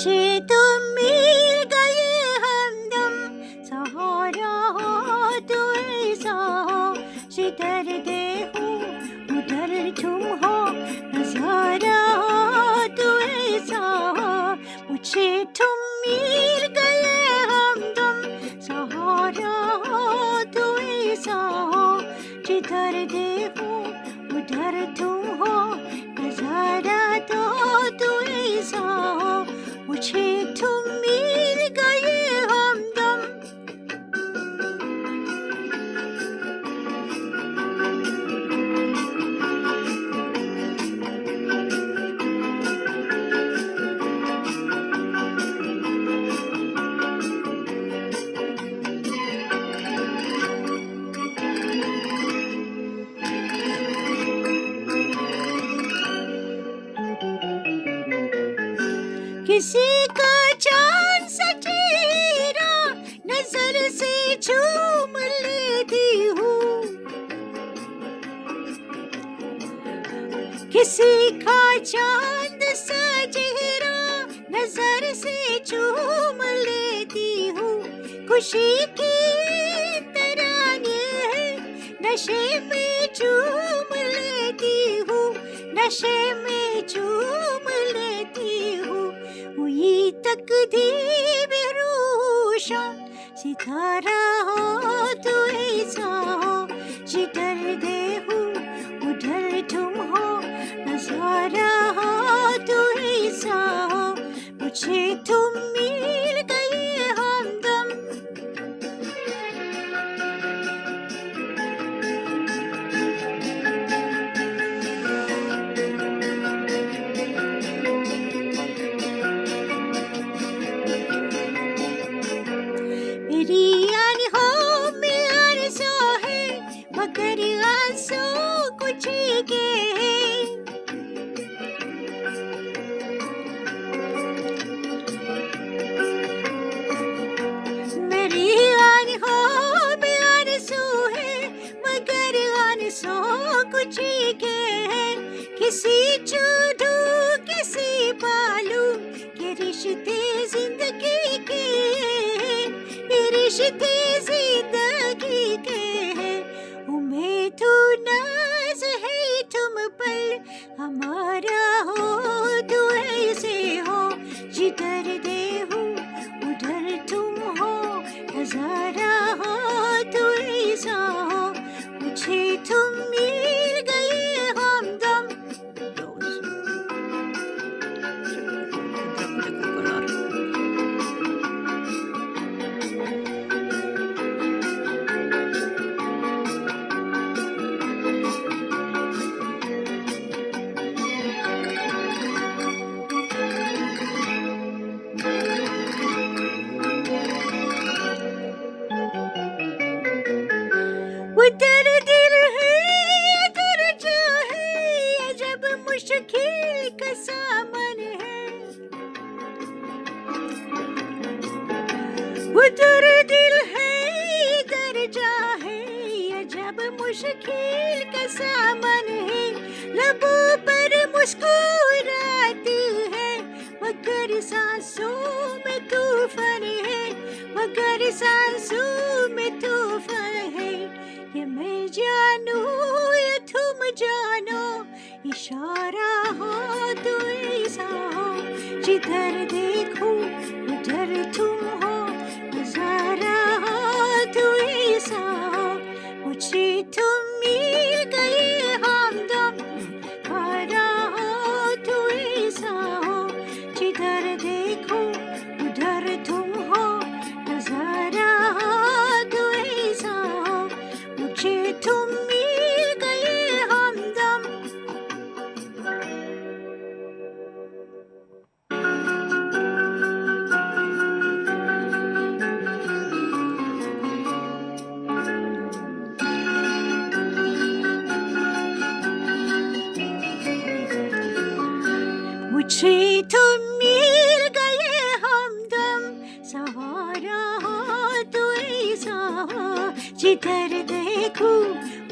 मुझे तुम मिल गए हमदम, सहारा हो तो ऐसा हो, जिधर देखो उधर तुम हो, नजारा हो तो ऐसा हो। मुझे तुम मिल गए हमदम, सहारा हो तो ऐसा हो, जिधर देखो उधर तुम हो, नजारा तो ऐसा हो। मुझे तुम मिल गए हमदम। किसी का चांद सा चेहरा नजर से झूम लेती हूँ, किसी का चांद सा चेहरा नजर से झूम लेती हूँ। खुशी की तराने है नशे में झूम लेती हूँ, नशे में झूम लेती हूँ। हुई तकदीर रोशन, सितारा हो तो ऐसा हो, जिधर देखो उधर तुम हो, नजारा हो तो ऐसा हो। मुझे तुम मिल गए हमदम। मेरी आँखों में आरज़ू है, मगर आंसू कुछ के हैं। मेरी आँखों में आरज़ू है, मगर आंसू कुछ के हैं। किसी चूडू किसी बालू के रिश्ते जिंदगी के हैं, ये रिश्ते जिंदगी के हैं। उम्मीद नाज है तुम पर, हमारा हो तो ऐसे हो, जिधर देखो उधर तुम हो, नजारा हो तो ऐसा हो। मुझे तुम मिल गए हमदम। उधर दिल है इधर जो है, जब मुश्किल का सामन है। उधर दिल है इधर जा है, जब मुश्किल का सामन है। लबों पर मुस्कुराती है, मगर सांसों में तूफान है, मगर सांसों में तूफान है। ये मैं जानूं या तुम जानो, इशारा हो तो ऐसा हो, जिधर देखो उधर तुम हो, नजारा हो तो ऐसा हो। मुझे तुम मिल गए हमदम, नजारा हो तो ऐसा हो, जिधर देखो उधर तुम हो, नजारा हो तो ऐसा हो। मुझे तुम मिल गए हमदम। मुझे तुम मिल गए हमदम, सहारा हो तो ऐसा हो, जिधर देखो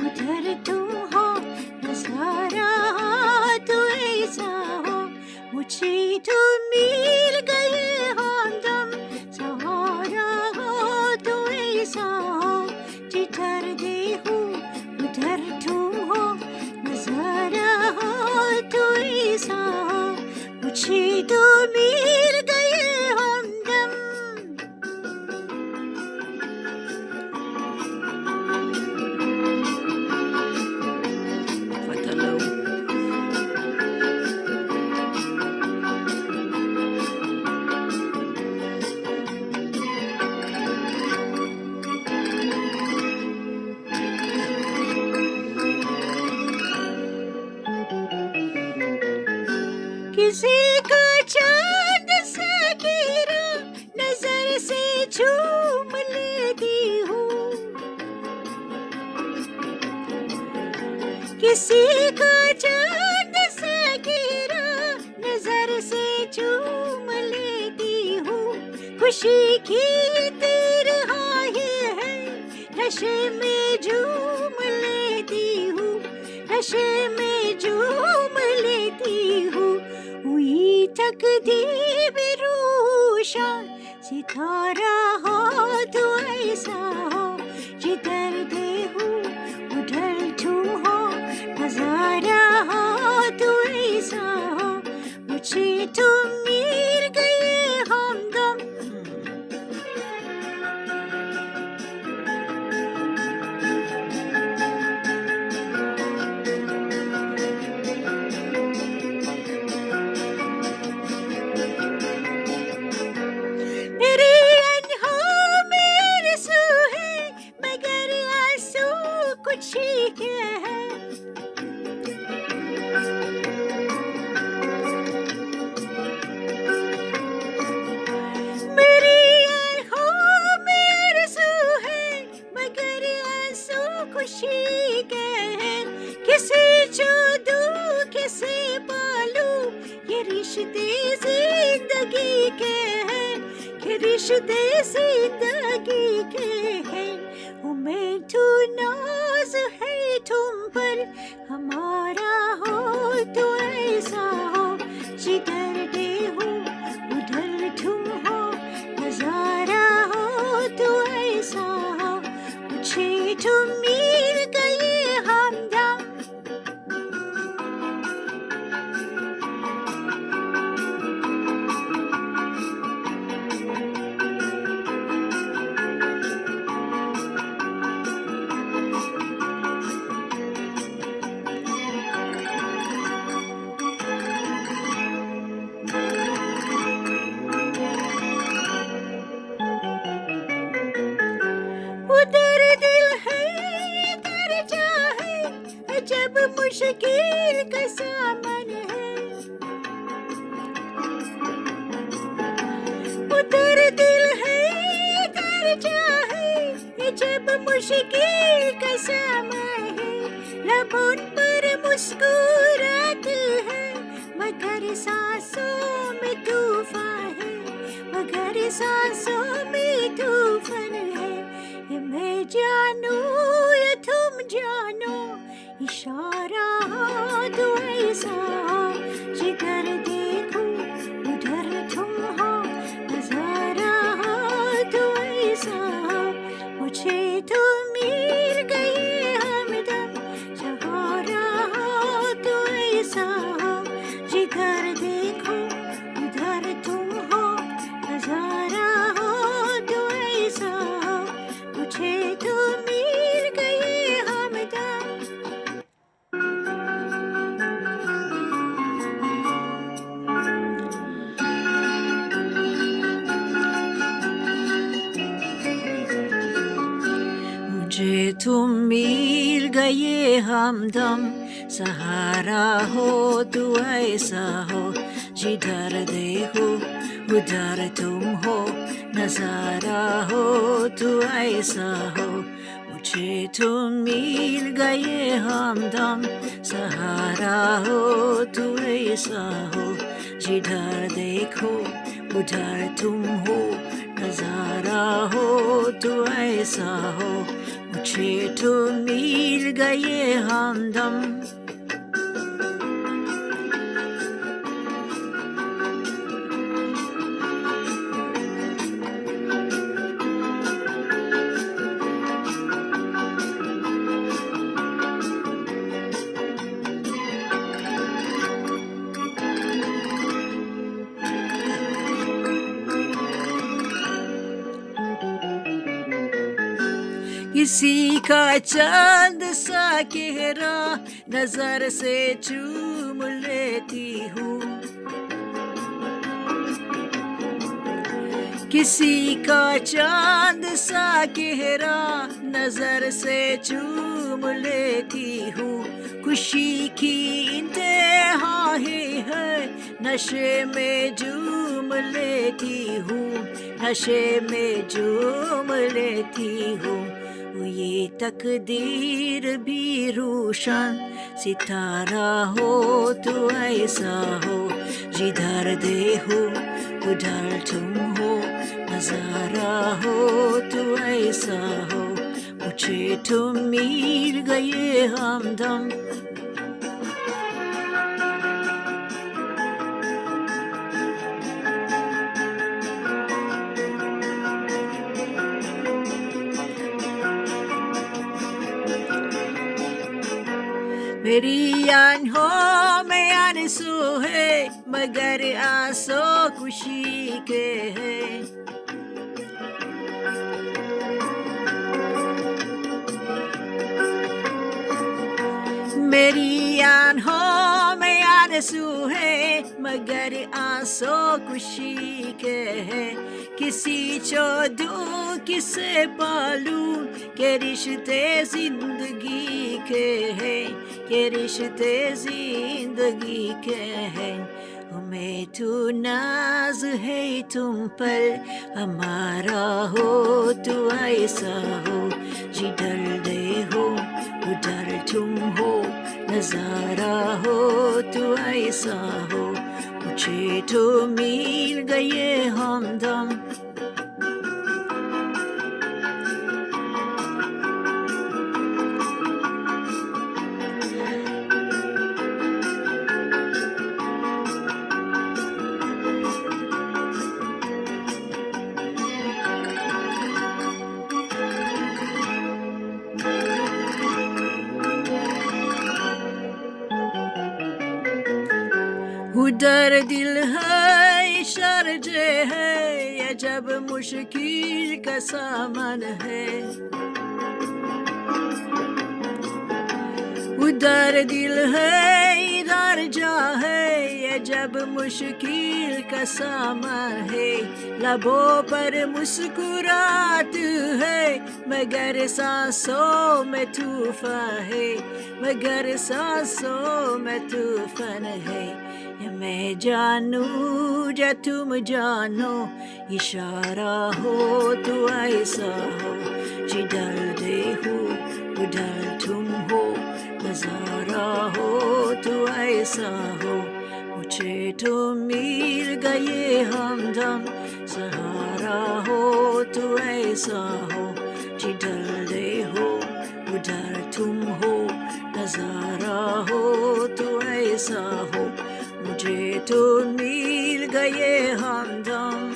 उधर तुम हो, नजारा हो तो ऐसा हो। मुझे तुम मिल गए किसी का चांद सा घेरा नजर से चूम लेती हूँ, खुशी की तिरहाई है नशे में झूम लेती हूँ, नशे में झूम लेती हूँ। हुई तकदीर रोशन सितारा हो तो ऐसा हो, जिधर देखूं उधर तुम हो, नजारा हो तो ऐसा हो, मुझे तुम मिल गए हमदम। मेरे अनहों में आंसू है, मगर आंसू कुछ ही के है। मेरी आंखों में आंसू है, मगर आंसू खुशी के हैं। किसे छोड़ूं किसे पालूं, ये रिश्ते जिंदगी के हैं, ये रिश्ते जिंदगी के हैं। उम्मीद तो नाज है तुम पर, हमारा हो तो ऐसा हो, जिधर देखूं उधर तुम हो, नजारा हो तो ऐसा हो, मुझे तुम मिल गए हमदम। उधर दिल है इधर चाहे, जब मुश्किल का सामन है। उधर दिल है इधर चाहे, जब मुश्किल का सामन है। लबों पर मुस्कुराहट है, मगर सांसों में तूफान है, मगर सांसों में तूफान है। ये मैं जानूं या तुम जानो, इशारा हो तो ऐसा हो, जिधर देखूं उधर तुम हो, नजारा हो तो ऐसा हो, मुझे तुम मिल गए हमदम। सहारा हो तो ऐसा हो, जिधर देखो उधर तुम हो, नजारा हो तो ऐसा हो, मुझे तुम मिल गए हमदम। मुझे तुम मिल गए हमदम, सहारा हो तो ऐसा हो, जिधर देखो उधर तुम हो, नजारा हो तो ऐसा हो, मुझे तुम मिल गए हमदम। सहारा हो तो ऐसा हो, जिधर देखो उधर तुम हो, नजारा हो तो ऐसा हो, मुझे तुम मिल गए हमदम। किसी का चांद सा गहरा नजर से चूम लेती हूँ, किसी का चांद सा गहरा नजर से चूम लेती हूँ, खुशी की इंतहा है नशे में झूम लेती हूँ, नशे में झूम लेती हूँ। वो ये तकदीर भी रोशन सितारा हो तो ऐसा हो, जिधर देखो उधर तुम हो, नजारा हो तो ऐसा हो, मुझे तुम मिल गए हमदम। मेरी आँखों में आंसू है मगर आंसू खुशी के हैं। मेरी आँखों में आंसू है मगर आंसू खुशी के हैं। किसी छोड़ूं किसे पालूं के रिश्ते जिंदगी के हैं, के रिश्ते जिंदगी के हैं। हमें तो नाज है तुम पर, हमारा हो तो ऐसा हो, जिधर देखो उधर तुम हो, नजारा हो तो ऐसा हो, मुझे तो मिल गए हमदम। उधर दिल है शारजे है, ये जब मुश्किल का सामान है। उधर दिल है इधर जा है, ये जब मुश्किल का सामान है। लबों पर मुस्कुरात है मगर सांसों में तूफान है, मगर सांसों में तूफान है। ये मैं जानूं या तुम जानो, इशारा हो तो ऐसा हो, जिधर देखो उधर तुम हो, नजारा हो तो ऐसा हो, मुझे तो मिल गए हमदम। सहारा हो तो ऐसा हो, जिधर देखो उधर तुम हो, नजारा हो तो ऐसा हो, मुझे तो मिल गए हमदम।